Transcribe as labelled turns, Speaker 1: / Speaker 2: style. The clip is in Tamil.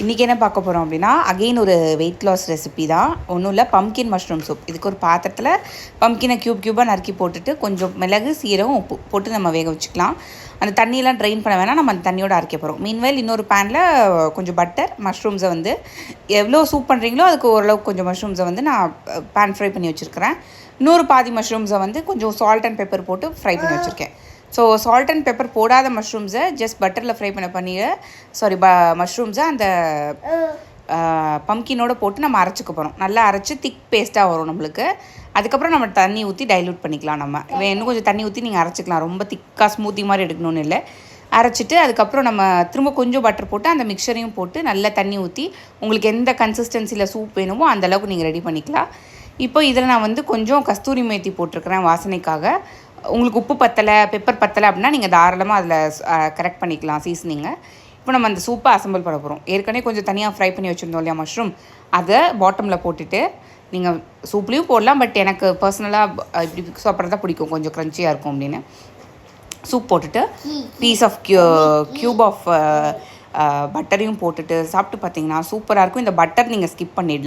Speaker 1: இன்றைக்கி என்ன பார்க்க போகிறோம் அப்படின்னா அகெயின் ஒரு வெயிட் லாஸ் ரெசிபி தான். ஒன்றும் இல்லை, பம்கின் மஷ்ரூம் சூப். இதுக்கு ஒரு பாத்திரத்தில் பம்கினை க்யூபாக நறுக்கி போட்டுட்டு கொஞ்சம் மிளகு, சீரகம், உப்பு போட்டு நம்ம வேக வச்சுக்கலாம். அந்த தண்ணியெல்லாம் ட்ரெயின் பண்ண வேணால், நம்ம அந்த தண்ணியோடு அரைக்க போகிறோம். மீன்வேல் இன்னொரு பேனில் கொஞ்சம் பட்டர், மஷ்ரூம்ஸை வந்து எவ்வளோ சூப் பண்ணுறீங்களோ அதுக்கு ஓரளவுக்கு கொஞ்சம் மஷ்ரூம்ஸை வந்து நான் பேன் ஃப்ரை பண்ணி வச்சுருக்கிறேன். இன்னொரு பாதி மஷ்ரூம்ஸை வந்து கொஞ்சம் சால்ட் அண்ட் பெப்பர் போட்டு ஃப்ரை பண்ணி வச்சுருக்கேன். ஸோ சால்ட் அண்ட் பெப்பர் போடாத மஷ்ரூம்ஸை ஜஸ்ட் பட்டரில் ஃப்ரை மஷ்ரூம்ஸை அந்த பம்கினோடு போட்டு நம்ம அரைச்சிக்க போகிறோம். நல்லா அரைச்சி திக் பேஸ்ட்டாக வரும் நம்மளுக்கு. அதுக்கப்புறம் நம்ம தண்ணி ஊற்றி டைல்யூட் பண்ணிக்கலாம். நம்ம இன்னும் கொஞ்சம் தண்ணி ஊற்றி நீங்கள் அரைச்சிக்கலாம். ரொம்ப திக்காக ஸ்மூத்தி மாதிரி எடுக்கணும்னு இல்லை. அரைச்சிட்டு அதுக்கப்புறம் நம்ம திரும்ப கொஞ்சம் பட்டர் போட்டு அந்த மிக்சரையும் போட்டு நல்லா தண்ணி ஊற்றி உங்களுக்கு எந்த கன்சிஸ்டன்சியில் சூப் வேணுமோ அந்தளவுக்கு நீங்கள் ரெடி பண்ணிக்கலாம். இப்போ இதில் நான் வந்து கொஞ்சம் கஸ்தூரி மேத்தி போட்டிருக்கிறேன் வாசனைக்காக. உங்களுக்கு உப்பு பத்தலை, பெப்பர் பத்தலை அப்படின்னா நீங்கள் தாராளமாக அதில் கரெக்ட் பண்ணிக்கலாம் சீசனிங்கை. இப்போ நம்ம அந்த சூப்பை அசம்பிள் பண்ண போகிறோம். ஏற்கனவே கொஞ்சம் தனியாக ஃப்ரை பண்ணி வச்சுருந்தோம் இல்லையா மஷ்ரூம், அதை பாட்டமில் போட்டுட்டு நீங்கள் சூப்லேயும் போடலாம். பட் எனக்கு பர்சனலாக இப்படி சாப்பிட்றது தான் பிடிக்கும், கொஞ்சம் க்ரன்ச்சியாக இருக்கும் அப்படின்னு. சூப் போட்டுட்டு பீஸ் ஆஃப் க்யூப் ஆஃப் பட்டரையும் போட்டுட்டு சாப்பிட்டு பார்த்தீங்கன்னா சூப்பராக இருக்கும். இந்த பட்டர் நீங்கள் ஸ்கிப் பண்ணிடலாம்.